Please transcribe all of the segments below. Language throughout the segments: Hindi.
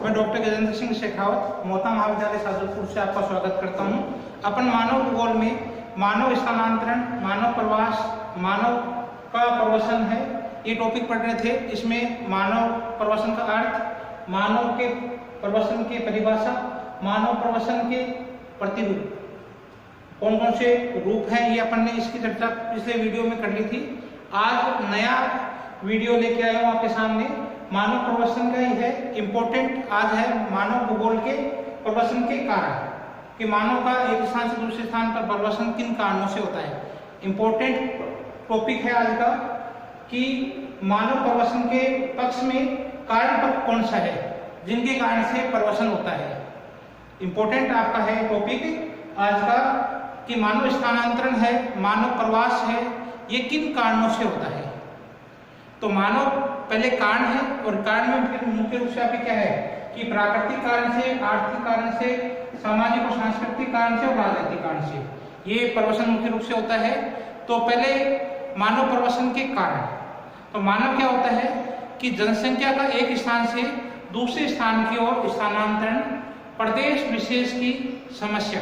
मैं डॉक्टर गजेंद्र सिंह शेखावत मोता महाविद्यालय शाहजहांपुर से आपका स्वागत करता हूं। अपन मानव भूगोल में मानव स्थानांतरण, मानव प्रवास, मानव का प्रवसन है, ये टॉपिक पढ़ रहे थे। इसमें मानव प्रवसन का अर्थ, मानव के प्रवसन की परिभाषा, मानव प्रवसन के प्रतिरूप, कौन कौन से रूप हैं, ये अपन ने इसकी चर्चा पिछले वीडियो में कर ली थी। आज नया वीडियो लेके आया हूँ आपके सामने, मानव प्रवसन का ही है। इम्पोर्टेंट आज है मानव भूगोल के प्रवसन के कारण, कि मानव का एक स्थान से दूसरे स्थान पर प्रवसन किन कारणों से होता है। इम्पोर्टेंट टॉपिक है आज का कि मानव प्रवसन के पक्ष में कारण पक्ष कौन सा है जिनके कारण से प्रवसन होता है। इम्पोर्टेंट आपका है टॉपिक आज का कि मानव स्थानांतरण है, मानव प्रवास है, ये किन कारणों से होता है। तो मानव पहले कारण है, और कारण में फिर मुख्य रूप से आपके क्या है कि प्राकृतिक कारण से, आर्थिक कारण से, सामाजिक और सांस्कृतिक कारण से और राजनीतिक कारण से ये प्रवसन मुख्य रूप से होता है। तो पहले मानव प्रवसन के कारण। तो मानव क्या होता है कि जनसंख्या का एक स्थान से दूसरे स्थान की ओर स्थानांतरण, प्रदेश विशेष की समस्या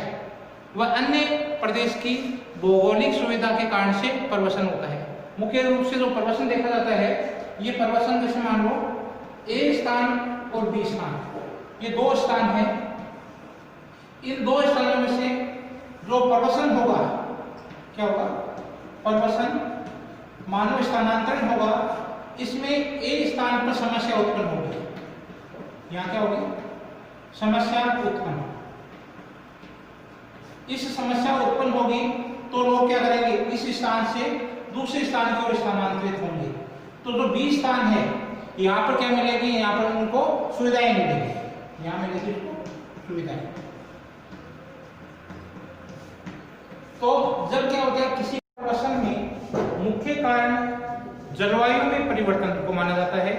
व अन्य प्रदेश की भौगोलिक सुविधा के कारण से प्रवसन होता है। मुख्य रूप से जो प्रवसन देखा जाता है, ये प्रवसन जैसे मान लो ए स्थान और बी स्थान, ये दो स्थान हैं। इन दो स्थानों में से जो प्रवसन होगा, क्या होगा, प्रवसन मानव स्थानांतरण होगा, इसमें ए स्थान पर समस्या उत्पन्न होगी। यहाँ क्या होगी, समस्या उत्पन्न। इस समस्या उत्पन्न होगी तो लोग क्या करेंगे, इस स्थान से दूसरे स्थान की ओर स्थानांतरित होंगे। तो जो बी स्थान है, यहाँ पर क्या मिलेगी, यहाँ पर उनको सुविधाएं मिलेगी, यहाँ मिलेगी सुविधाएं। तो जब क्या होता है, किसी प्रवसन में मुख्य कारण जलवायु में परिवर्तन को माना जाता है।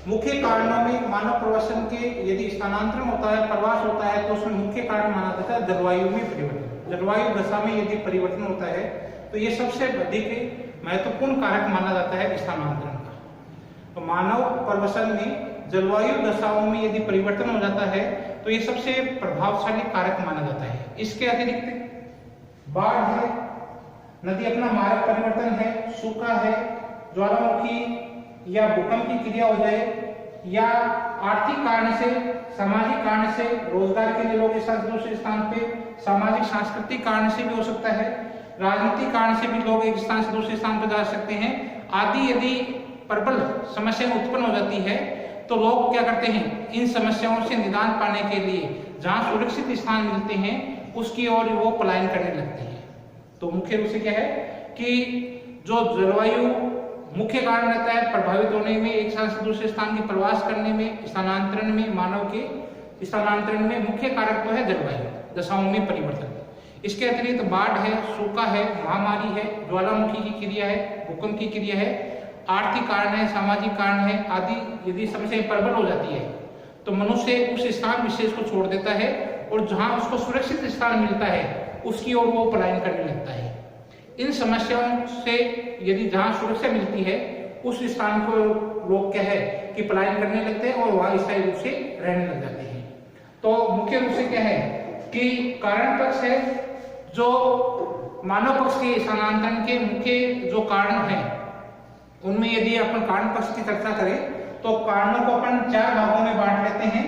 मुख्य कारणों में मानव प्रवसन के यदि स्थानांतरण होता है, प्रवास होता है, तो उसमें मुख्य कारण माना जाता है जलवायु में परिवर्तन। जलवायु दशा में यदि परिवर्तन होता है तो ये सबसे अधिक महत्वपूर्ण कारक माना जाता है स्थानांतरण का। तो मानव प्रवसन में जलवायु दशाओं में यदि परिवर्तन हो जाता है तो ये सबसे प्रभावशाली कारक माना जाता है। इसके अतिरिक्त बाढ़ है, नदी अपना मार्ग परिवर्तन है, सूखा है, ज्वालामुखी या भूकंप की क्रिया हो जाए, या आर्थिक कारण से, सामाजिक कारण से, रोजगार के लिए लोग इस स्थान से दूसरे स्थान पे, सामाजिक सांस्कृतिक कारण से भी हो सकता है, राजनीतिक कारण से भी लोग एक स्थान से दूसरे स्थान पर जा सकते हैं आदि। यदि प्रबल समस्या उत्पन्न हो जाती है तो लोग क्या करते हैं, इन समस्याओं से निदान पाने के लिए जहां सुरक्षित स्थान मिलते हैं उसकी ओर वो पलायन करने लगते हैं। तो मुख्य रूप से क्या है कि जो जलवायु मुख्य कारण रहता है प्रभावित होने में, एक स्थान से दूसरे स्थान के प्रवास करने में, स्थानांतरण में, मानव के स्थानांतरण में मुख्य कारक तो है जलवायु दशाओं में परिवर्तन। इसके अतिरिक्त बाढ़ है, सूखा है, महामारी है, ज्वालामुखी की क्रिया है, भूकंप की क्रिया है, आर्थिक कारण है, सामाजिक कारण है आदि। यदि समस्या प्रबल हो जाती है तो मनुष्य उस स्थान विशेष को छोड़ देता है और जहां उसको सुरक्षित स्थान मिलता है उसकी ओर वो पलायन करने लगता है। इन समस्याओं से यदि जहां सुरक्षा मिलती है उस स्थान को लोग क्या है कि पलायन करने लगते हैं और वहां स्थायी रूप से रहने लग जाते हैं। तो मुख्य रूप से क्या है कि कारण पक्ष है, जो मानव पक्ष के स्थानांतरण के मुख्य जो कारण हैं उनमें यदि अपन कारण पक्ष की चर्चा करें तो कारणों को अपन चार भागों में बांट लेते हैं।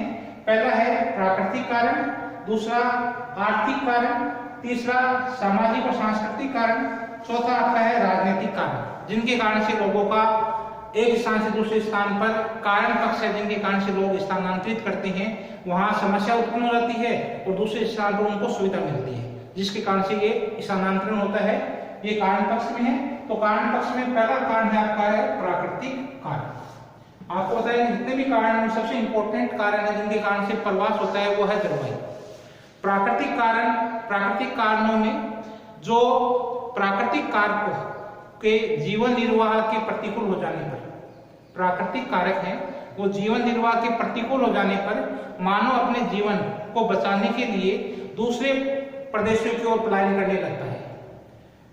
प्राकृतिक कारण, दूसरा आर्थिक कारण, तीसरा सामाजिक और सांस्कृतिक कारण, चौथा आता है राजनीतिक कारण, जिनके कारण से लोगों का एक स्थान से दूसरे स्थान पर, कारण पक्ष है जिनके कारण से लोग स्थानांतरित करते हैं, वहां समस्या उत्पन्न हो जाती है और दूसरे स्थान पर उनको सुविधा मिलती है, जिसके कारण से ये स्थानांतरण होता है। ये कारण पक्ष में है। तो कारण पक्ष में पहला कारण है आपका है प्राकृतिक कारण। आपको पता है जितने भी कारण, सबसे इंपॉर्टेंट कारण है जिनके कारण से प्रवास होता है वो है जलवायु। प्राकृतिक कारण, प्राकृतिक कारणों में जो प्राकृतिक कारकों के जीवन निर्वाह के प्रतिकूल हो जाने पर, प्राकृतिक कारक हैं वो जीवन निर्वाह के प्रतिकूल हो जाने पर मानव अपने जीवन को बचाने के लिए दूसरे प्रदेशों की ओर पलायन करने लगता है।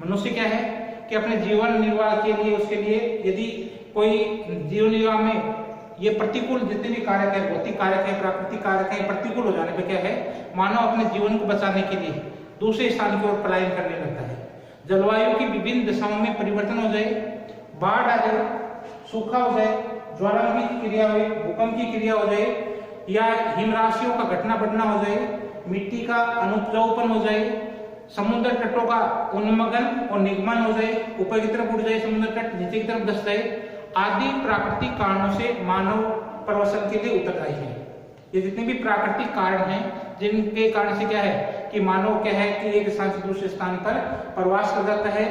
मनुष्य क्या है कि अपने जीवन निर्वाह के लिए, उसके लिए यदि कोई जीवन निर्वाह में ये प्रतिकूल जितने भी कारक है, भौतिक कारक है, प्राकृतिक कारक है, प्रतिकूल हो जाने पर क्या है, मानव अपने जीवन को बचाने के लिए दूसरे स्थान की ओर पलायन करने लगता है। जलवायु की विभिन्न दिशाओं में परिवर्तन हो जाए, बाढ़ आ जाए, सूखा हो जाए, ज्वालामुखी की क्रिया हो, भूकंप की क्रिया हो जाए, या हिमराशियों का घटना बढ़ना हो जाए, मिट्टी का अनुपजाऊपन हो जाए, समुद्र तटों का उन्मगन और निगमन हो जाए, ऊपर की तरफ उठ जाए समुद्र तट, नीचे की तरफ धंस जाए, आदि प्राकृतिक कारणों से मानव प्रवसन के लिए उत्तरदायी है। ये जितने भी प्राकृतिक कारण हैं जिनके कारण से क्या है कि मानव क्या है कि एक स्थान से दूसरे स्थान पर प्रवास कर जाता है,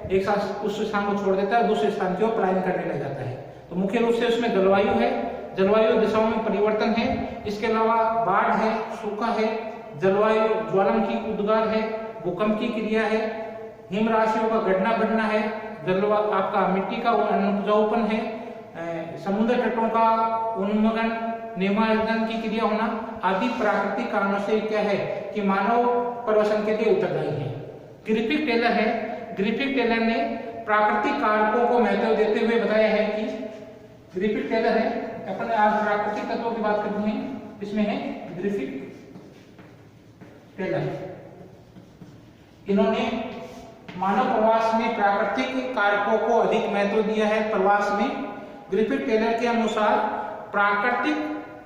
एक स्थान उस स्थान को छोड़ देता है, दूसरे स्थान की ओर पलायन करने लग जाता है। तो मुख्य रूप से उसमें जलवायु है, जलवायु दिशाओं में परिवर्तन है, इसके अलावा बाढ़ है, सूखा है, जलवायु ज्वालामुखी उद्गार है, भूकंप की क्रिया है, हिम राशियों का घटना बढ़ना है, जलवायु आपका मिट्टी का अनुपजाऊपन है, समुद्र तटों का उन्मूलन निमज्जन की क्रिया होना, आदि प्राकृतिक कारणों से क्या है कि मानव प्रवसन के लिए उत्तरदायी है। ग्रिफिथ टेलर है, ग्रिफिथ टेलर ने प्राकृतिक कारकों को महत्व देते हुए बताया है कि, ग्रिफिथ टेलर है, अपन आज प्राकृतिक तत्वों की बात करते हैं, इसमें है ग्रिफिथ टेलर। इन्होंने मानव प्रवास में प्राकृतिक कारकों को अधिक महत्व दिया है। प्रवास में ग्रिफिथ टेलर के अनुसार प्राकृतिक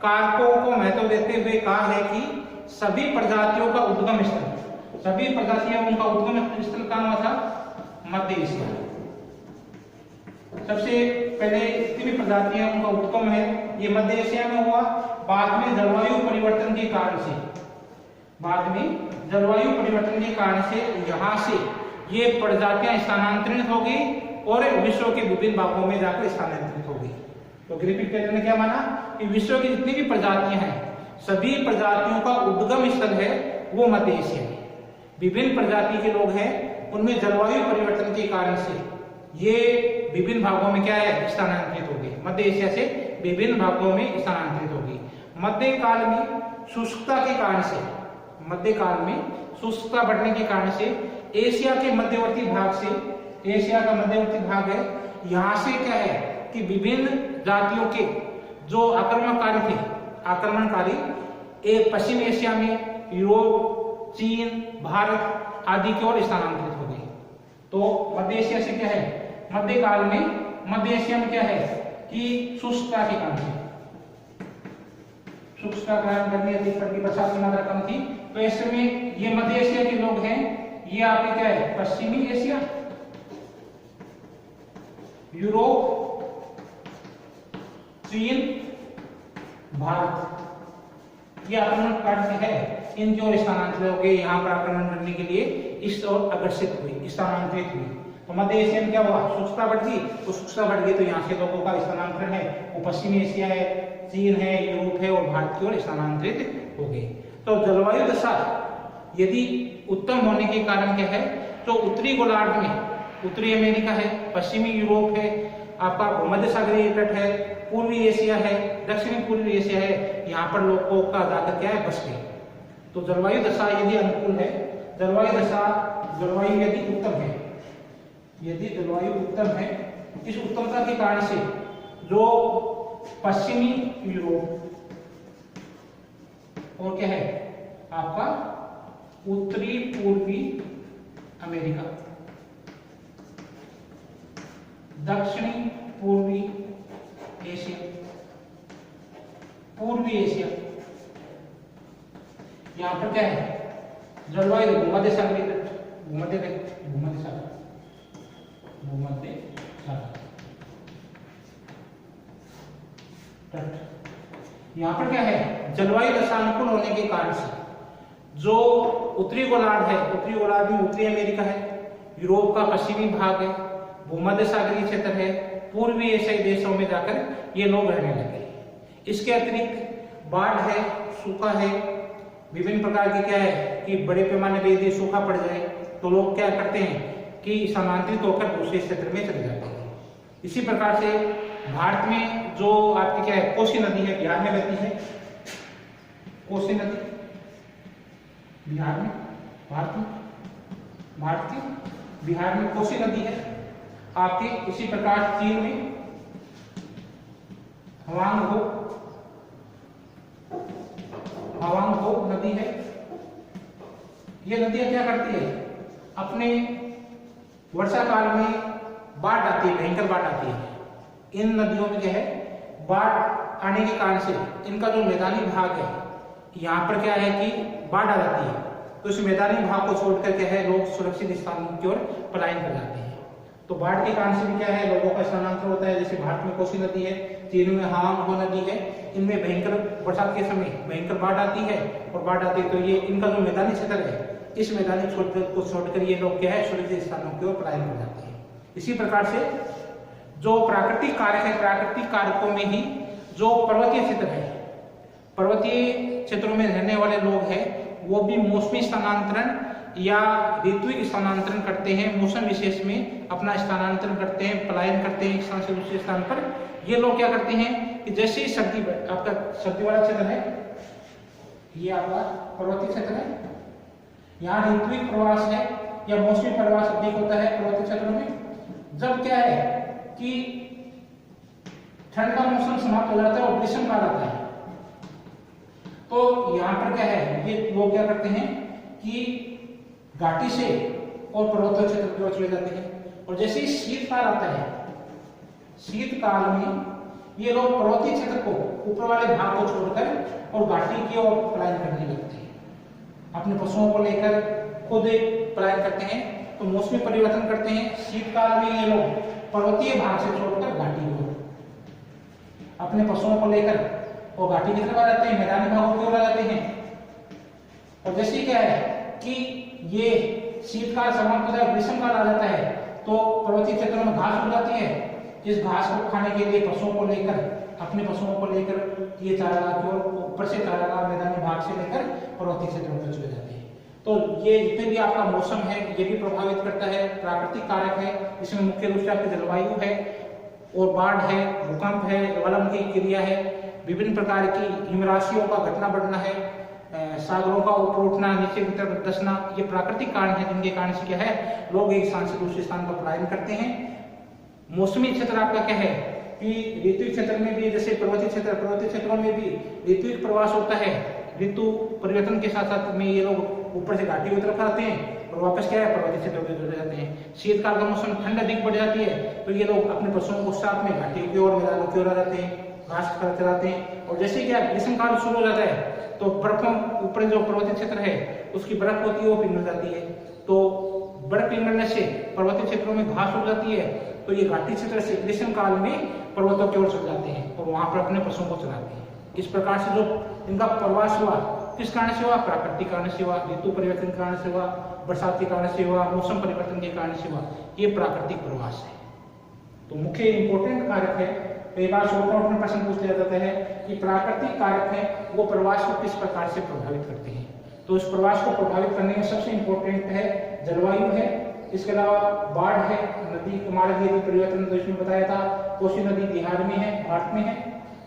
कारकों को महत्व देते हुए कहा है कि सभी प्रजातियों का उद्गम स्थल, सभी प्रजातियों उनका उद्गम स्थल कहाँ हुआ था, मध्य एशिया। सबसे पहले जितनी भी प्रजातियां उनका उद्गम है ये मध्य एशिया में हुआ। बाद में जलवायु परिवर्तन के कारण से, बाद में जलवायु परिवर्तन के कारण से यहाँ से ये प्रजातियां स्थानांतरित हो गई और विश्व के विभिन्न भागों में जाकर स्थानांतरित हो गई। तो ग्रिफिथ टेलर ने क्या माना कि विश्व की जितनी भी प्रजातियां हैं, सभी प्रजातियों का उद्गम स्थल है वो मध्य एशिया है। विभिन्न प्रजाति के लोग हैं, उनमें जलवायु परिवर्तन के कारण से ये विभिन्न भागों में क्या है, स्थानांतरित हो गई, मध्य एशिया से विभिन्न भागों में स्थानांतरित हो गई। मध्यकाल में शुष्कता के कारण से, मध्यकाल में शुष्कता बढ़ने के कारण से एशिया के मध्यवर्ती भाग से, एशिया का मध्यवर्ती भाग है, यहाँ से क्या है कि विभिन्न जातियों के जो आक्रमणकारी थे, आक्रमणकारी एक पश्चिम एशिया में यूरोप, चीन, भारत आदि की ओर स्थानांतरित हो गई। तो मध्य एशिया से क्या है, मध्यकाल में मध्य एशिया में क्या है कि शुष्कता के कारण से, शुष्कता के कारण गर्मी अधिक पड़ती, बरसात की मात्रा कम थी। तो ऐसे में ये मध्य एशिया के लोग हैं, ये आपके क्या है, पश्चिमी एशिया, यूरोप, चीन, भारत, ये आक्रमणकारी से है, इनकी ओर स्थानांतरित हो गए, यहाँ पर आक्रमण करने के लिए इस ओर अग्रसित हुई, स्थानांतरित हुई। तो मध्य एशिया में क्या हुआ, शुष्कता बढ़ गई, तो शुष्कता बढ़ गई तो यहाँ से लोगों का स्थानांतरण है वो पश्चिमी एशिया है, चीन है, यूरोप है और भारत की ओर स्थानांतरित हो गए। तो जलवायु दशा यदि उत्तम होने के कारण क्या है, तो उत्तरी गोलार्ध में उत्तरी अमेरिका है, पश्चिमी यूरोप है, आपका भूमध्य सागरीय तट है, पूर्वी एशिया है, दक्षिणी पूर्वी एशिया है, यहाँ पर लोगों का ज्यादा क्या है, बस गए। तो जलवायु दशा यदि अनुकूल है, जलवायु दशा, जलवायु यदि उत्तम है, यदि जलवायु उत्तम है, इस उत्तमता के कारण से जो पश्चिमी यूरोप और क्या है आपका उत्तरी पूर्वी अमेरिका, दक्षिणी पूर्वी एशिया, पूर्वी एशिया, यहाँ पर क्या है, जलवायु भूमध्य सागरीय तट, भूमध्य सागर, यहाँ पर क्या है, जलवायु दशानुकूल होने के कारण से जो उत्तरी गोलार्ध है, उत्तरी गोलार्ध में उत्तरी अमेरिका है, यूरोप का पश्चिमी भाग है, भूमध्य सागरीय क्षेत्र है, पूर्वी एशियाई देशों में जाकर ये लोग रहने लगे। इसके अतिरिक्त बाढ़ है, सूखा है, विभिन्न प्रकार की क्या है कि बड़े पैमाने पे यदि सूखा पड़ जाए तो लोग क्या करते हैं कि स्थानांतरित होकर दूसरे क्षेत्र में चले जाते हैं। इसी प्रकार से भारत में जो आपकी क्या है, कोसी नदी है, बिहार में बहती है, कोसी नदी बिहार में, भारत की बिहार में कोसी नदी है आपके। इसी प्रकार चीन में हवांगहो नदी है। ये नदियां क्या करती है, अपने वर्षा काल में बाढ़ आती है, भयंकर बाढ़ आती है। इन नदियों में क्या है, बाढ़ आने के कारण से इनका जो मैदानी भाग है, यहाँ पर क्या है कि बाढ़ आ जाती है, तो इस मैदानी भाग को छोड़कर क्या है, लोग सुरक्षित स्थानों की ओर पलायन कर जाते हैं। तो बाढ़ के कारण से भी क्या है, लोगों का स्थानांतरण होता है। जैसे भारत में कोसी नदी है, चीन में हवांगहो नदी है, इनमें भयंकर बरसात के समय भयंकर बाढ़ आती है, और बाढ़ आती है तो ये इनका जो मैदानी क्षेत्र है, इस मैदानी क्षेत्र को छोड़कर ये लोग क्या है, सुरक्षित स्थानों की ओर पलायन कर जाते हैं। इसी प्रकार से जो प्राकृतिक कारक है, प्राकृतिक कारकों में ही जो पर्वतीय क्षेत्र है, पर्वतीय क्षेत्रों में रहने वाले लोग हैं, वो भी मौसमी स्थानांतरण या ऋतुविक स्थानांतरण करते हैं, मौसम विशेष में अपना स्थानांतरण करते हैं, पलायन करते हैं एक स्थान से दूसरे स्थान पर। ये लोग क्या करते हैं कि जैसे ही सर्दी, आपका सर्दी वाला क्षेत्र है, ये आपका पर्वतीय क्षेत्र है, यहाँ ऋतुविक प्रवास है या मौसमी प्रवास अधिक होता है पर्वतीय क्षेत्रों में। जब क्या है कि ठंड का मौसम समाप्त हो जाता है और ग्रीष्म काल आता है, तो यहाँ पर क्या है, ये लोग क्या करते हैं कि घाटी से और पर्वतीय क्षेत्र की ओर चले जाते हैं। और जैसे ही शीतकाल आता है, शीतकाल में ये लोग पर्वतीय क्षेत्र को, ऊपर वाले भाग को छोड़कर और घाटी की ओर पलायन करने लगते हैं, अपने पशुओं को लेकर खुद पलायन करते हैं। तो मौसमी परिवर्तन करते हैं। शीतकाल में ये लोग पर्वतीय भाग से छोड़कर घाटी की ओर अपने पशुओं को लेकर और घाटी की तरफ आ जाते हैं, मैदानी भागों की ओर आ जाते हैं। और जैसे क्या है कि ये शीतकाल समाप्त होता है, ग्रीष्मकाल आ जाता है, तो पर्वतीय क्षेत्रों में घास उग जाती है। इस घास को खाने के लिए पशुओं को लेकर, अपने पशुओं को लेकर ये चारागाह की ओर, ऊपर से चारागाह मैदानी भाग से लेकर पर्वतीय क्षेत्रों में चले जाते हैं। तो ये जितने भी आपका मौसम है, ये भी प्रभावित करता है, प्राकृतिक कारक है। इसमें मुख्य रूप से आपकी जलवायु है और बाढ़ है, भूकंप है, ज्वालामुखी क्रिया है, विभिन्न प्रकार की हिमराशियों का घटना बढ़ना है, सागरों का ऊपर उठना, नीचे की तरफ धंसना, ये प्राकृतिक कारण है जिनके कारण से क्या है, लोग एक स्थान से दूसरे स्थान पर पलायन करते हैं। मौसमी क्षेत्र आपका क्या है कि ऋतु क्षेत्र में भी, जैसे पर्वतीय क्षेत्रों में भी ऋतुविक प्रवास होता है। ऋतु परिवर्तन के साथ साथ में ये लोग ऊपर से घाटी की तरफ आते हैं और वापस क्या है, पर्वतीय क्षेत्रों की तरफ जाते हैं। शीतकाल का मौसम, ठंड अधिक बढ़ जाती है, तो ये लोग अपने पशुओं को साथ में घाटी की ओर, मैदानों की ओर आ जाते हैं, घास खाते जाते हैं। और जैसे क्या ग्रीष्मकाल शुरू हो जाता है, तो बर्फों ऊपर जो पर्वतीय क्षेत्र है उसकी बर्फ होती है वो पिघल जाती है। तो बर्फ पिघलने से पर्वतीय क्षेत्रों में घास उग जाती है, तो ये घाटी क्षेत्र से ग्रीष्म काल में पर्वतों की ओर चले जाते हैं और वहां पर अपने पशुओं को चलाते हैं। इस प्रकार से जो इनका प्रवास हुआ, किस कारण से हुआ, प्राकृतिक कारण से हुआ, ऋतु परिवर्तन के कारण से हुआ, बरसात के कारण से हुआ, मौसम परिवर्तन के कारण से हुआ, ये प्राकृतिक प्रवास है। तो मुख्य इंपोर्टेंट कारक है। कई बार शॉर्ट नोट में प्रश्न पूछ लिया जाता है कि प्राकृतिक कारक है वो प्रवास को किस प्रकार से प्रभावित करते हैं। तो इस प्रवास को प्रभावित करने में सबसे इंपॉर्टेंट है जलवायु है, इसके अलावा बाढ़ है, नदी मार्ग यदि परिवर्तन, तो इसमें बताया था कोसी नदी बिहार में है, भारत में है,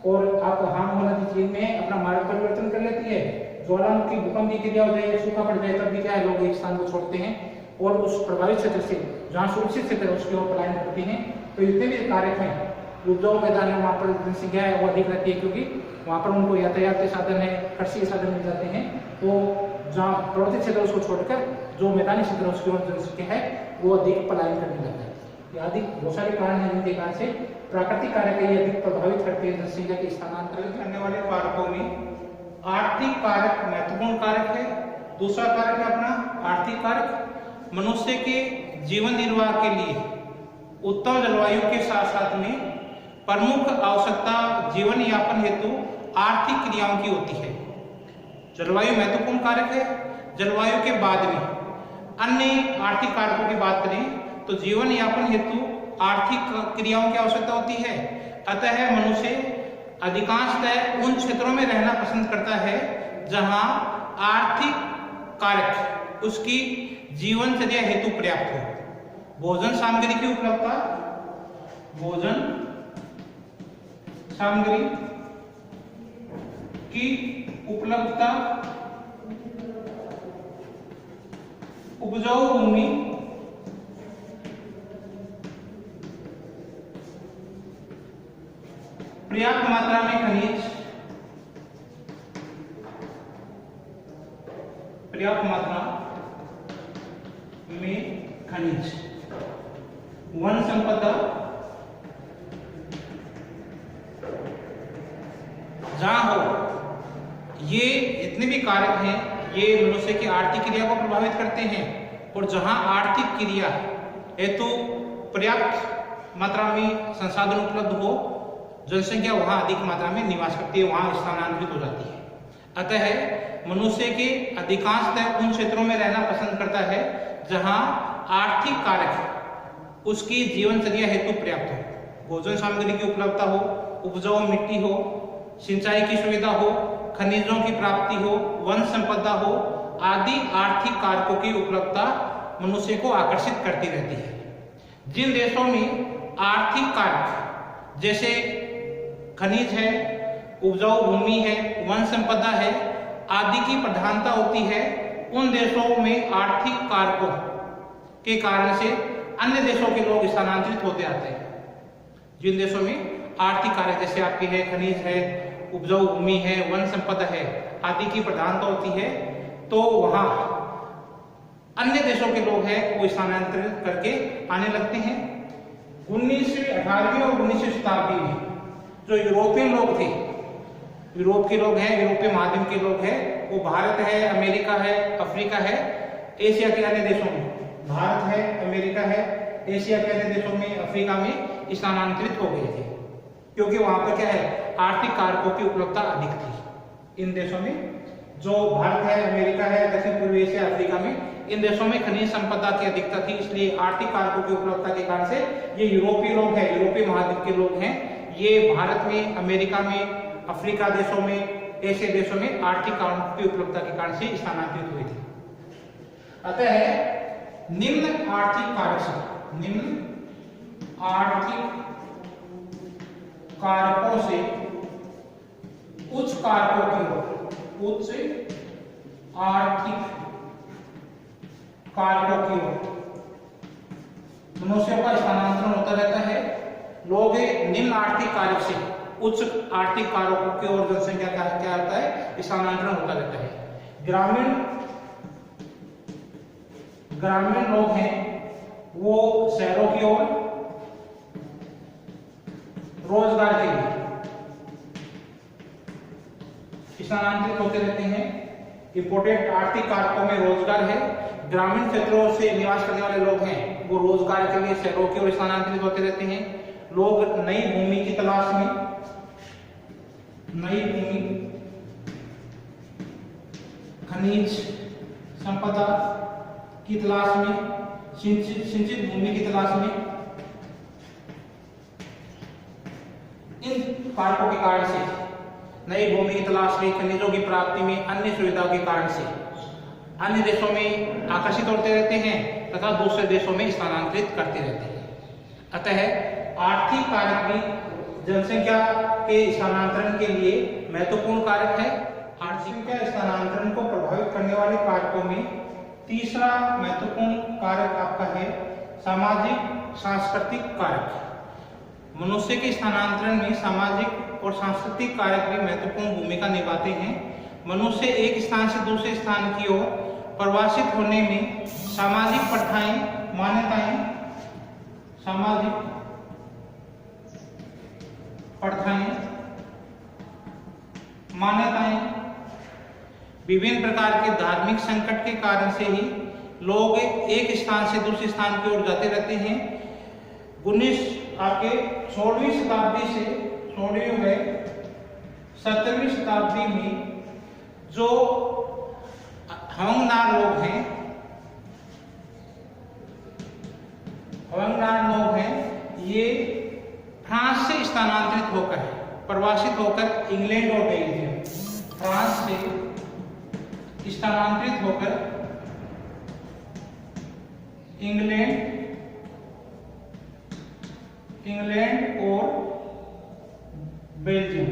और आप हांगहो नदी चीन में है, अपना मार्ग परिवर्तन कर लेती है। ज्वालामुखी भूकंप की क्रिया हो जाए, सूखा पड़ जाए, तब भी क्या है, लोग एक स्थान को छोड़ते हैं और उस प्रभावित क्षेत्र से जहाँ सुरक्षित क्षेत्र है उसकी ओर पलायन करते हैं। तो जितने भी कारक हैं, उद्योग मैदान है, वहाँ पर जनसंख्या है वो अधिक रहती है, क्योंकि वहाँ पर उनको यातायात के साधन है, कृषि के साधन मिल जाते हैं। तो जहाँ पर्वतीय क्षेत्र उसको छोड़कर जो मैदानी क्षेत्र है उसकी ओर जनसंख्या है वो अधिक पलायन करने लगता है। ये अधिक बहुत सारे कारण हैं जिनके कारण से प्राकृतिक कारक ये अधिक प्रभावित करते हैं जनसंख्या के स्थानांतरित करने वाले कारकों में आर्थिक कारक महत्वपूर्ण कारक है। दूसरा कारक है अपना आर्थिक कारक। मनुष्य के जीवन निर्वाह के लिए उत्तम जलवायु के साथ साथ में प्रमुख आवश्यकता जीवन यापन हेतु आर्थिक क्रियाओं की होती है। जलवायु महत्वपूर्ण कारक है। जलवायु के बाद में अन्य आर्थिक कारकों की बात करें तो जीवन यापन हेतु आर्थिक क्रियाओं की आवश्यकता होती है। अतः मनुष्य अधिकांशतः उन क्षेत्रों में रहना पसंद करता है जहां आर्थिक कारक उसकी जीवनचर्या हेतु पर्याप्त हो। भोजन सामग्री की उपलब्धता, भोजन सामग्री की उपलब्धता, उपजाऊ भूमि, पर्याप्त मात्रा में खनिज, पर्याप्त मात्रा में खनिज, वन संपदा, जहां हो, ये जितने भी कारक हैं ये मनुष्य की आर्थिक क्रिया को प्रभावित करते हैं। और जहां आर्थिक क्रिया हेतु पर्याप्त मात्रा में संसाधन उपलब्ध हो, जनसंख्या वहां अधिक मात्रा में निवास करती है, वहां स्थानांतरित हो जाती है। अतः मनुष्य के अधिकांशतः उन क्षेत्रों में रहना पसंद करता है जहां आर्थिक कारक उसकी जीवनचर्या हेतु पर्याप्त हो। भोजन सामग्री की उपलब्धता हो, उपजाऊ मिट्टी हो, सिंचाई की सुविधा हो, खनिजों की प्राप्ति हो, वन संपदा हो, आदि आर्थिक कारकों की उपलब्धता मनुष्य को आकर्षित करती रहती है। जिन देशों में आर्थिक कारक जैसे खनिज है, उपजाऊ भूमि है, वन संपदा है आदि की प्रधानता होती है, उन देशों में आर्थिक कारकों के कारण से अन्य देशों के लोग स्थानांतरित होते आते हैं। जिन देशों में आर्थिक कारक जैसे आपके है, खनिज है, उपजाऊ भूमि है, वन संपदा है आदि की प्रधानता होती है, तो वहां अन्य देशों के लोग हैं वो स्थानांतरित करके आने लगते हैं। 18वीं और 19वीं शताब्दी में जो यूरोपियन लोग थे, यूरोप के लोग हैं, यूरोपीय महाद्वीप के लोग हैं, वो भारत है, अमेरिका है, अफ्रीका है, एशिया के अन्य देशों में, भारत है, अमेरिका है, एशिया के अन्य देशों में, अफ्रीका में स्थानांतरित हो गए थे, क्योंकि वहां पर क्या है, आर्थिक कारकों की उपलब्धता अधिक थी। इन देशों में जो भारत है, अमेरिका है, दक्षिण पूर्वी एशिया, अफ्रीका में, इन देशों में खनिज संपदा की अधिकता थी, इसलिए आर्थिक कारकों की उपलब्धता के कारण से ये यूरोपीय लोग हैं, यूरोपीय महाद्वीप के लोग हैं, ये भारत में, अमेरिका में, अफ्रीका देशों में, एशिया देशों में आर्थिक कारकों की उपलब्धता के कारण से स्थानांतरित हुए थे। अतः निम्न आर्थिक कारक से, निम्न आर्थिक कारकों से उच्च कारकों की ओर, उच्च आर्थिक कारकों की ओर मनुष्यों का स्थानांतरण होता रहता है। लोग निम्न आर्थिक कारक से उच्च आर्थिक कारकों की ओर जनसंख्या का क्या होता है, स्थानांतरण होता रहता है। ग्रामीण लोग हैं वो शहरों की ओर रोजगार के लिए स्थानांतरित होते रहते हैं। इंपोर्टेंट आर्थिक कारकों में रोजगार है। ग्रामीण क्षेत्रों से निवास करने वाले लोग हैं वो रोजगार के लिए शहरों की ओर स्थानांतरित होते रहते हैं। लोग नई भूमि की तलाश में, नई भूमि, खनिज संपदा की तलाश में, सिंचित भूमि की तलाश में, इन कारकों के कारण से, नई भूमि की तलाश में, खनिजों की प्राप्ति में, अन्य सुविधाओं के कारण से अन्य देशों में आकर्षित होते रहते हैं तथा दूसरे देशों में स्थानांतरित करते रहते हैं। अतः आर्थिक कारक भी जनसंख्या के स्थानांतरण के लिए महत्वपूर्ण कारक है। आर्थिक स्थानांतरण को प्रभावित करने वाले कारकों में तीसरा महत्वपूर्ण कारक आपका है सामाजिक सांस्कृतिक कारक। मनुष्य के स्थानांतरण में सामाजिक और सांस्कृतिक कारक भी महत्वपूर्ण भूमिका निभाते हैं। मनुष्य एक स्थान से दूसरे स्थान की ओर प्रवासित होने में सामाजिक प्रथाएं, मान्यताएं, सामाजिक प्रथाएं, मान्यताएं विभिन्न प्रकार के धार्मिक संकट के कारण से ही लोग एक स्थान से दूसरे स्थान की ओर जाते रहते हैं। 16वीं शताब्दी से 17वीं शताब्दी में जो हवंगनार लोग हैं ये फ्रांस से स्थानांतरित होकर प्रवासित होकर इंग्लैंड और बेल्जियम, फ्रांस से स्थानांतरित होकर इंग्लैंड और बेल्जियम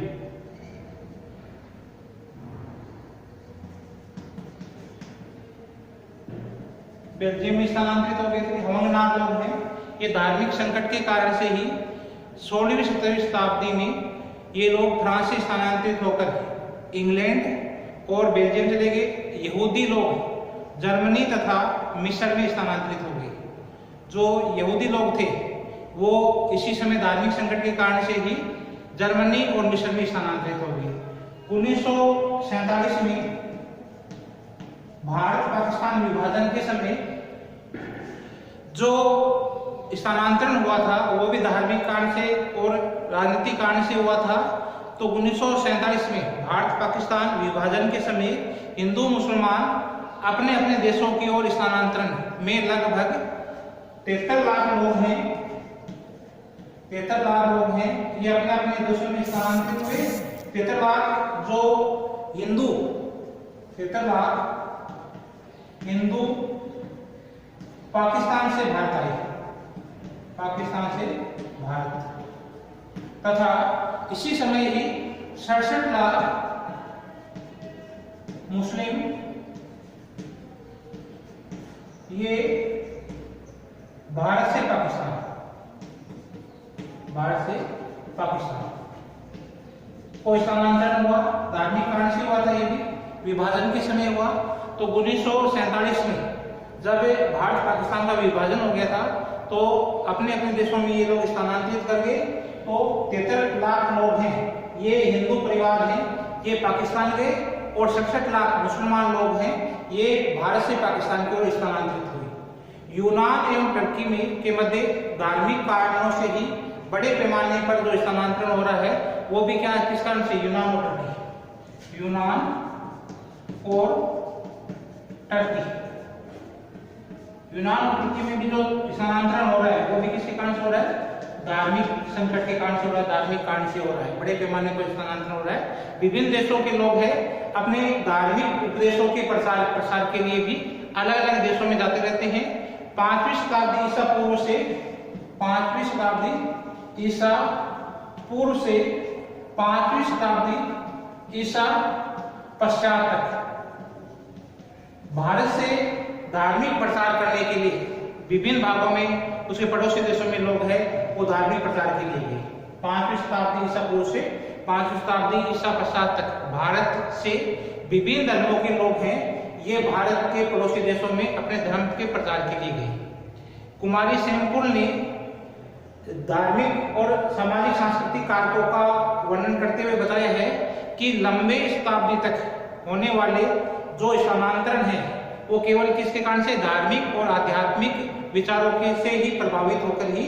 में स्थानांतरित हो गए थे। हवंगनार लोग हैं, ये धार्मिक संकट के कारण से ही 16वीं 17वीं शताब्दी में ये लोग फ्रांस से स्थानांतरित होकर इंग्लैंड और बेल्जियम चले गए। यहूदी लोग जर्मनी तथा मिस्र में स्थानांतरित हो गए। जो यहूदी लोग थे वो इसी समय धार्मिक संकट के कारण से ही जर्मनी और मिस्र में स्थानांतरित हो गए। 1947 में भारत पाकिस्तान विभाजन के समय जो स्थानांतरण हुआ था वो भी धार्मिक कारण से और राजनीतिक कारण से हुआ था। तो 1947 में भारत पाकिस्तान विभाजन के समय हिंदू मुसलमान अपने अपने देशों की ओर स्थानांतरण में लगभग 73 लाख लोग हैं। 73 लाख लोग हैं, ये अपने अपने देशों में स्थानांतरित हुए। 73 लाख जो हिंदू 73 लाख हिंदू पाकिस्तान से भारत आए, पाकिस्तान से भारत, तथा इसी समय ही 67 लाख मुस्लिम ये भारत से पाकिस्तान को स्थानांतरण हुआ। धार्मिक कारण से हुआ था, ये भी विभाजन के समय हुआ। तो 1947 में जब भारत पाकिस्तान का विभाजन हो गया था तो अपने अपने देशों में ये लोग स्थानांतरित कर गए। तो 73 लाख लोग हैं, ये हिंदू परिवार हैं, ये पाकिस्तान गए, और 67 लाख मुसलमान लोग हैं, ये भारत से पाकिस्तान की ओर स्थानांतरित हुए। यूनान एवं टर्की में के मध्य धार्मिक कारणों से ही बड़े पैमाने पर जो स्थानांतरण हो रहा है वो भी क्या है, किस कारण से, यूनान और टर्की में भी जो स्थानांतरण हो रहा है वो भी किसके कारण से हो रहा है, धार्मिक संकट के कारण से हो रहा है, धार्मिक कारण से हो रहा है। बड़े पैमाने पर स्थानांतरण हो रहा है। विभिन्न देशों के लोग हैं अपने धार्मिक उपदेशों के प्रसार के लिए भी अलग अलग देशों में जाते रहते हैं। 5वीं शताब्दी ईसा पूर्व से 5वीं शताब्दी ईसा पश्चात तक भारत से धार्मिक प्रचार करने के लिए विभिन्न भागों में उसके पड़ोसी देशों में लोग हैं वो धार्मिक प्रचार के लिए गए। 5वीं शताब्दी ईसा पूर्व से 5वीं शताब्दी ईसा पश्चात तक भारत से विभिन्न धर्मों के लोग हैं, ये भारत के पड़ोसी देशों में अपने धर्म के प्रचार के लिए गए। कुमारी सेमकुल ने धार्मिक और सामाजिक सांस्कृतिक कारकों का वर्णन करते हुए बताया है कि लंबे शताब्दी तक होने वाले जो स्थानांतरण है वो केवल किसके कारण से, धार्मिक और आध्यात्मिक विचारों के से ही प्रभावित होकर ही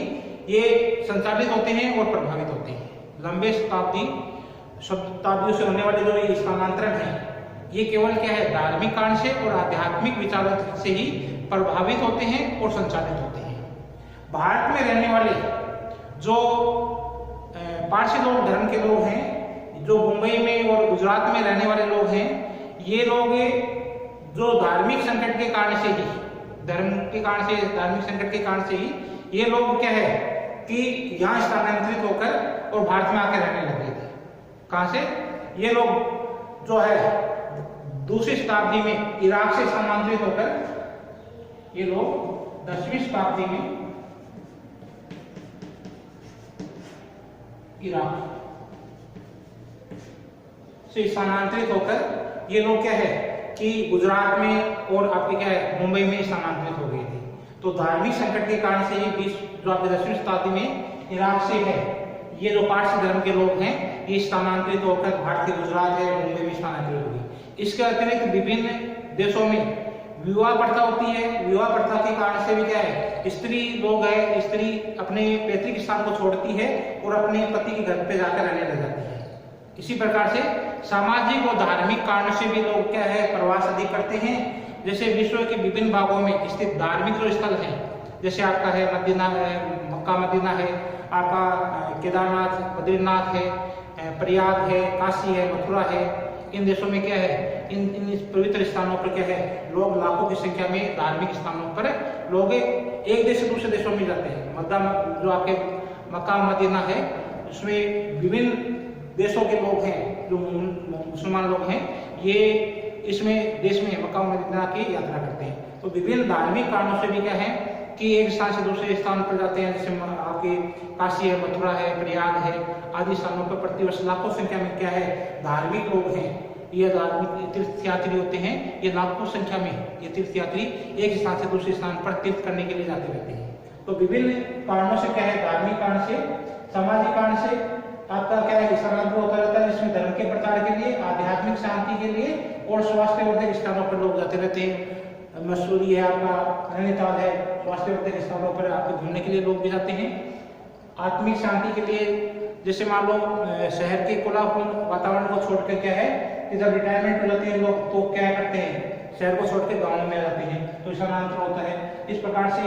ये संचालित होते हैं और प्रभावित होते हैं। लंबे शताब्दियों से होने वाले जो ये स्थानांतरण है ये केवल क्या है, धार्मिक कारण से और आध्यात्मिक विचारों से ही प्रभावित होते हैं और संचालित होते हैं। भारत में रहने वाले जो पारसी लोग धर्म के लोग हैं, जो मुंबई में और गुजरात में रहने वाले लोग हैं, ये लोग जो धार्मिक संकट के कारण से ही धार्मिक संकट के कारण से ही ये लोग क्या है कि यहाँ स्थानांतरित होकर और भारत में आकर रहने लग गए थे। कहाँ से, ये लोग जो है दूसरी शताब्दी में इराक से स्थानांतरित होकर ये लोग 10वीं शताब्दी में इराक से स्थानांतरित होकर ये लोग क्या है कि गुजरात में और आपके क्या है मुंबई में स्थानांतरित हो गए थे। तो धार्मिक संकट के कारण से ये जो आपके 10वीं शताब्दी में इराक से है, ये जो पारसी धर्म के लोग हैं ये स्थानांतरित होकर भारत के गुजरात है मुंबई में स्थानांतरित हो गए। इसके अतिरिक्त विभिन्न देशों में विवाह प्रथा होती है। विवाह प्रथा के कारण से भी क्या है, स्त्री लोग है, स्त्री अपने पैतृक स्थान को छोड़ती है और अपने पति के घर पे जाकर रहने लग जाती है। इसी प्रकार से सामाजिक और धार्मिक कारण से भी लोग क्या है, प्रवास अधिक करते हैं। जैसे विश्व के विभिन्न भागों में स्थित धार्मिक जो स्थल है, जैसे आपका है मदीना है, मक्का मदीना है, आपका केदारनाथ बद्रीनाथ है, प्रयाग है, काशी है, मथुरा है। इन देशों में क्या है, इन पवित्र स्थानों पर क्या है, लोग लाखों की संख्या में धार्मिक स्थानों पर लोग एक देश से दूसरे देशों में जाते हैं। जो आपके मक्का मदीना है, उसमें विभिन्न देशों के लोग हैं, जो मुसलमान लोग हैं, ये इसमें देश में मक्का मदीना की यात्रा करते हैं। तो विभिन्न धार्मिक कारणों से भी क्या है कि एक स्थान से दूसरे स्थान पर जाते हैं। जैसे आपके काशी है, मथुरा है, प्रयाग है, आदि स्थानों पर प्रतिवर्ष लाखों संख्या में क्या है, धार्मिक लोग हैं, ये धार्मिक तीर्थयात्री होते हैं। ये लाखों संख्या में ये तीर्थयात्री एक स्थान से दूसरे स्थान पर तीर्थ करने के लिए जाते रहते हैं। तो विभिन्न कारणों से क्या है, धार्मिक कारण से, सामाजिक कारण से आपका क्या है, स्थानांतरण होता रहता है, जिसमें धर्म के प्रचार के लिए, आध्यात्मिक शांति के लिए और स्वास्थ्यवर्धक स्थानों पर लोग जाते रहते हैं। मसूरी है, आपका नैनीताल है, स्वास्थ्यवर्धक स्थानों पर आपके घूमने के लिए लोग भी जाते हैं। आत्मिक शांति के लिए, जैसे मान लो शहर के कोलाहल वातावरण को छोड़कर क्या है कि जब रिटायरमेंट हो जाती है लोग, तो क्या करते हैं, शहर को छोड़कर गाँव में जाते हैं, तो स्थानांतरण होता है। इस प्रकार से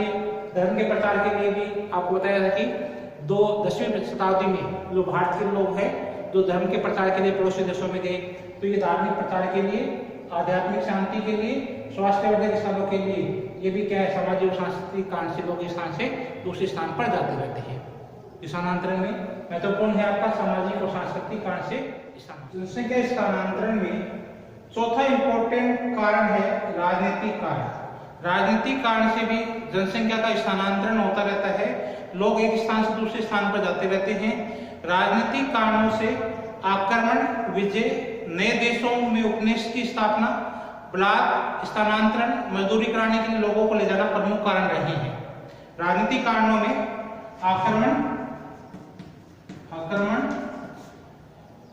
धर्म के प्रचार के लिए भी आपको बताया था कि 10वीं शताब्दी में जो भारत के लोग हैं, जो धर्म के प्रचार के लिए पड़ोसी देशों में गए, तो ये धार्मिक प्रचार के लिए, आध्यात्मिक शांति के लिए, स्वास्थ्यवर्धक स्थानों के लिए, ये भी क्या है, सामाजिक और सांस्कृतिक कारण से लोग इस स्थान से दूसरे स्थान पर जाते रहते हैं। स्थानांतरण में महत्वपूर्ण है आपका सामाजिक और सांस्कृतिक कारण से जनसंख्या स्थानांतरण में चौथा इंपॉर्टेंट कारण है राजनीतिक कारण। राजनीतिक कारण से भी जनसंख्या का स्थानांतरण होता रहता है। लोग एक स्थान से दूसरे स्थान पर जाते रहते हैं। राजनीतिक कारणों से आक्रमण, विजय, नए देशों में उपनिवेश की स्थापना, बलात्, स्थानांतरण, मजदूरी कराने के लिए लोगों को ले जाना प्रमुख कारण रहे हैं। राजनीतिक कारणों में आक्रमण,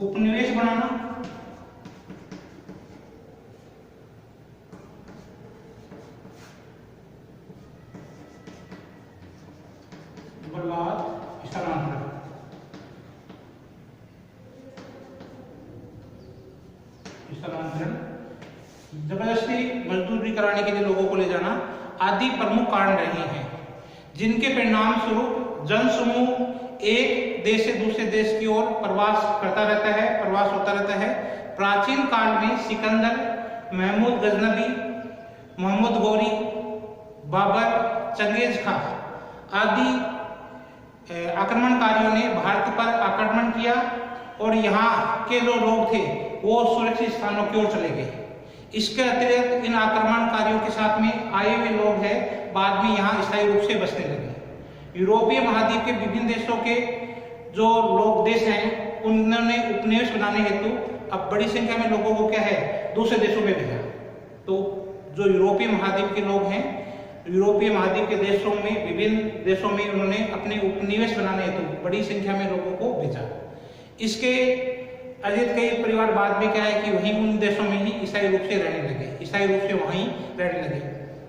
उपनिवेश बनाना, बलात्, स्थानांतरण। जबरदस्ती मजदूरी कराने के लिए लोगों को ले जाना आदि प्रमुख कारण रहे हैं, जिनके परिणाम स्वरूप जनसमूह एक देश से दूसरे देश की ओर प्रवास होता रहता है। प्राचीन काल में सिकंदर, महमूद गजनबी, मोहम्मद गौरी, बाबर, चंगेज खां आदि आक्रमणकारियों ने भारत पर आक्रमण किया और यहाँ के जो लोग थे वो सुरक्षित स्थानों की ओर चले गए। इसके अतिरिक्त इन आक्रमणकारियों के साथ में आए हुए लोग हैं, बाद में यहाँ स्थायी रूप से बसने लगे। यूरोपीय महाद्वीप के विभिन्न देशों के जो लोग देश हैं, उन्होंने उपनिवेश बनाने हेतु अब बड़ी संख्या में लोगों को क्या है, दूसरे देशों में भेजा। तो जो यूरोपीय महाद्वीप के लोग हैं, यूरोपीय महाद्वीप के देशों में, विभिन्न देशों में उन्होंने अपने उपनिवेश बनाने हेतु बड़ी संख्या में लोगों को भेजा। इसके अतिरिक्त कई परिवार बाद में क्या है कि वहीं उन देशों में ही ईसाई रूप से रहने लगे, ईसाई रूप से वहीं रहने लगे।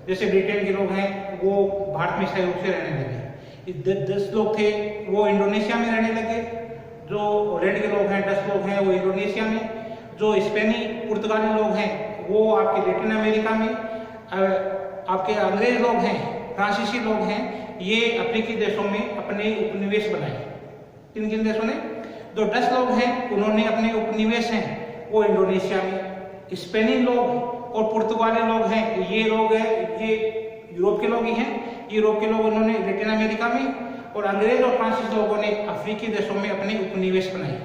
जैसे ब्रिटेन के लोग हैं, वो भारत में ईसाई रूप से रहने लगे। 10 लोग थे वो इंडोनेशिया में रहने लगे। जो रेड के लोग हैं, 10 लोग हैं, वो इंडोनेशिया में। जो स्पेनी पुर्तगाली लोग हैं वो आपके लैटिन अमेरिका में। आपके अंग्रेज लोग हैं, फ्रांसीसी लोग हैं, ये अफ्रीकी देशों में अपने उपनिवेश बनाए। किन किन देशों ने? जो 10 लोग हैं उन्होंने अपने उपनिवेश हैं वो इंडोनेशिया में। स्पेनी लोग और पुर्तगाली लोग हैं, ये लोग हैं, ये यूरोप के लोग ही हैं। यूरोप के लोग उन्होंने लैटिन अमेरिका में, और अंग्रेज और फ्रांसीसी लोगों ने अफ्रीकी देशों में अपने उपनिवेश बनाए।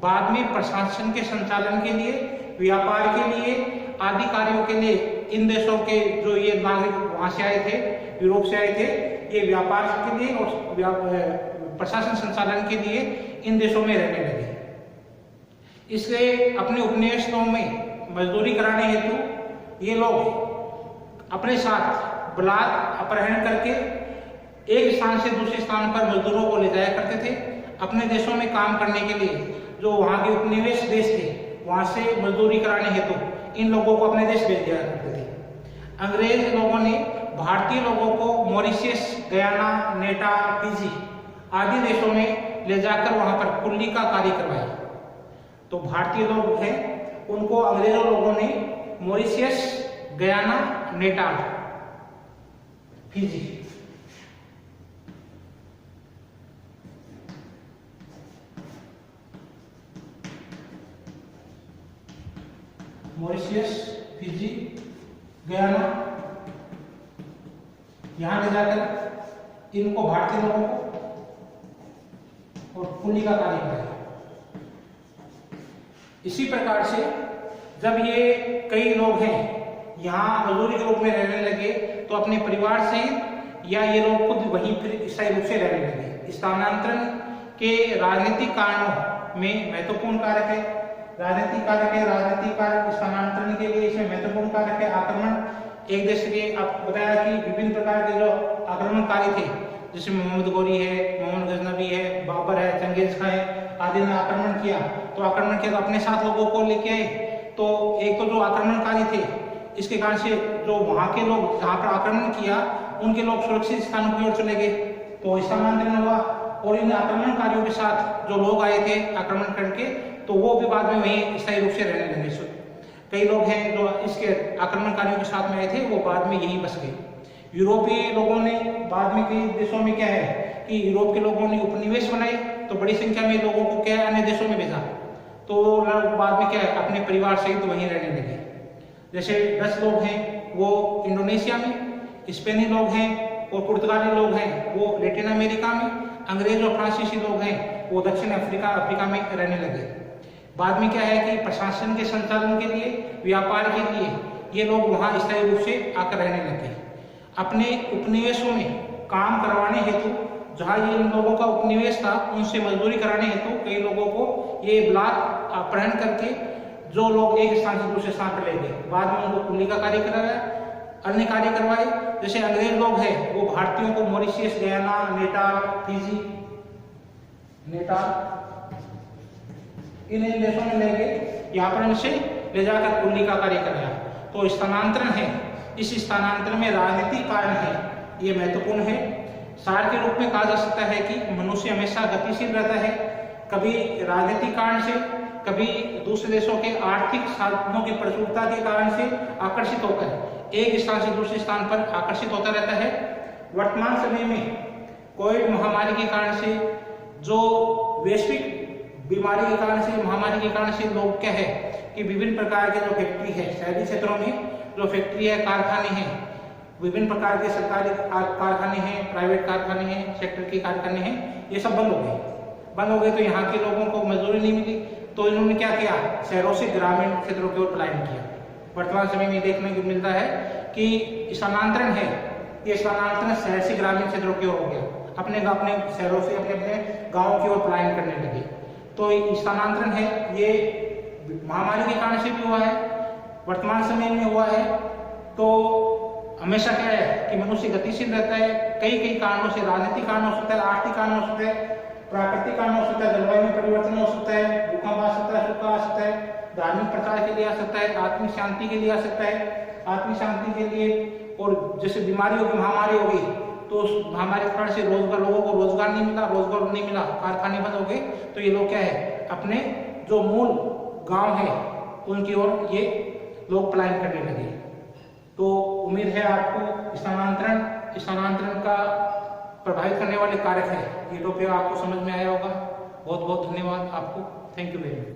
बाद में प्रशासन के संचालन के लिए, व्यापार के लिए, आदि कार्यों के लिए इन देशों के जो ये नागरिक वहां से आए थे, यूरोप से आए थे, ये व्यापार के लिए और प्रशासन संचालन के लिए इन देशों में रहने लगे। इसलिए अपने उपनिवेशों में मजदूरी कराने हेतु ये लोग अपने साथ बलात् अपहरण करके एक स्थान से दूसरे स्थान पर मजदूरों को ले जाया करते थे। अपने देशों में काम करने के लिए जो वहाँ के उपनिवेश देश थे वहां से मजदूरी कराने हेतु इन लोगों को अपने देश भेज दिया करते थे। अंग्रेज लोगों ने भारतीय लोगों को मॉरिशस, गयाना, नेटाल, फिजी आदि देशों में ले जाकर वहां पर कुल्ली का कार्य करवाया। तो भारतीय लोग हैं उनको अंग्रेजों लोगों ने Mauritius, Guyana, Natal, Fiji Mauritius, Fiji, Guyana यहां ले जाकर इनको भारतीय लोगों को और कुल्ली का कार्य कराया। इसी प्रकार से जब ये कई लोग हैं यहाँ मजदूरी के रूप में रहने लगे तो अपने परिवार से या ये लोग खुद वहीं फिर स्थायी रूप से रहने लगे। स्थानांतरण के राजनीतिक कारणों में महत्वपूर्ण कारक है। राजनीतिक कारक स्थानांतरण के लिए इसमें महत्वपूर्ण कारक है आक्रमण। एक देश के आपको बताया कि विभिन्न प्रकार के जो आक्रमणकारी थे, जैसे मोहम्मद गौरी है, मोहम्मद गजनवी है, बाबर है, चंगेज खां है आदि ने आक्रमण किया। तो अपने साथ लोगों को लेके आए। तो एक तो जो आक्रमणकारी थे इसके कारण से जो वहां के लोग जहाँ पर आक्रमण किया उनके लोग सुरक्षित स्थानों की ओर चले गए, तो स्थानांतरण हुआ। और इन आक्रमणकारियों के साथ जो लोग आए थे आक्रमण करके, तो वो भी बाद में वहीं स्थायी रूप से रहने लगे। कई लोग हैं जो इसके आक्रमणकारियों के साथ में आए थे, वो बाद में यहीं बस गए। यूरोपीय लोगों ने बाद में कई देशों में क्या है कि यूरोप के लोगों ने उपनिवेश बनाए, तो बड़ी संख्या में लोगों को क्या अन्य देशों में भेजा। तो लोग बाद में क्या है अपने परिवार सहित वहीं रहने लगे। जैसे डच लोग हैं वो इंडोनेशिया में, स्पेनी लोग हैं और पुर्तगाली लोग हैं वो लैटिन अमेरिका में, अंग्रेज और फ्रांसीसी लोग हैं वो दक्षिण अफ्रीका में रहने लगे। बाद में क्या है कि प्रशासन के संचालन के लिए, व्यापार के लिए ये लोग वहां स्थायी रूप से आकर रहने लगे। अपने उपनिवेशों में काम करवाने हेतु जहां ये इन लोगों का उपनिवेश था उनसे मजदूरी कराने हेतु कई लोगों को ये ब्लाक अपहरण करके जो लोग एक स्थान से दूसरे स्थान पर ले गए। बाद में उनको कुल्ली का कार्य कराया, अन्य कार्य करवाए। जैसे अंग्रेज लोग हैं वो भारतीयों को मॉरिशस, गयाना, नेटाल, फिजी, इन देशों में ले गए, यहाँ पर इनसे ले जाकर कुल्ली का कार्य कराया। तो स्थानांतरण है, इस स्थानांतरण में राजनीतिक कारण है, ये महत्वपूर्ण है। सार के रूप में कहा जा सकता है कि मनुष्य हमेशा गतिशील रहता है, कभी राजनीतिक कारण से, कभी दूसरे देशों के आर्थिक साधनों की प्रचुरता के कारण से आकर्षित होकर एक स्थान से दूसरे स्थान पर आकर्षित होता रहता है। वर्तमान समय में कोविड महामारी के कारण से, जो वैश्विक बीमारी के कारण से, महामारी के कारण से लोग क्या है कि विभिन्न प्रकार के जो फैक्ट्री है, शहरी क्षेत्रों में जो फैक्ट्री है, कारखाने हैं, विभिन्न प्रकार के सरकारी कारखाने हैं, प्राइवेट कारखाने हैं, सेक्टर के कारखाने हैं, ये सब बंद हो गए। तो यहाँ के लोगों को मजदूरी नहीं मिली, तो इन्होंने क्या किया, शहरों से ग्रामीण क्षेत्रों की ओर पलायन किया। वर्तमान समय में देखने को मिलता है कि स्थानांतरण है, ये स्थानांतरण शहर से ग्रामीण क्षेत्रों की ओर हो गया, अपने शहरों से अपने गाँव की ओर पलायन करने लगे। तो स्थानांतरण है ये महामारी के कारण से भी हुआ है, वर्तमान समय में हुआ है। तो हमेशा क्या है कि मनुष्य गतिशील रहता है, कई कारणों से, राजनीतिक कारण हो सकता है, आर्थिक कारण हो सकता है, प्राकृतिक कारण हो सकता है, जलवायु में परिवर्तन हो सकता है, भूकंप आ सकता है, सूखा आ सकता है, धार्मिक प्रचार के लिए आ सकता है, आत्मिक शांति के लिए आ सकता है, आत्मिक शांति के लिए। और जैसे बीमारी होगी, महामारी होगी, तो उस महामारी के कारण से लोगों को रोजगार नहीं मिला, कारखाने बंद हो गए, तो ये लोग क्या है अपने जो मूल गांव है उनकी ओर ये लोग पलायन करने लगे। तो उम्मीद है आपको स्थानांतरण का प्रभावित करने वाले कारक है ये टॉपिक आपको समझ में आया होगा। बहुत बहुत धन्यवाद आपको। Thank you very much.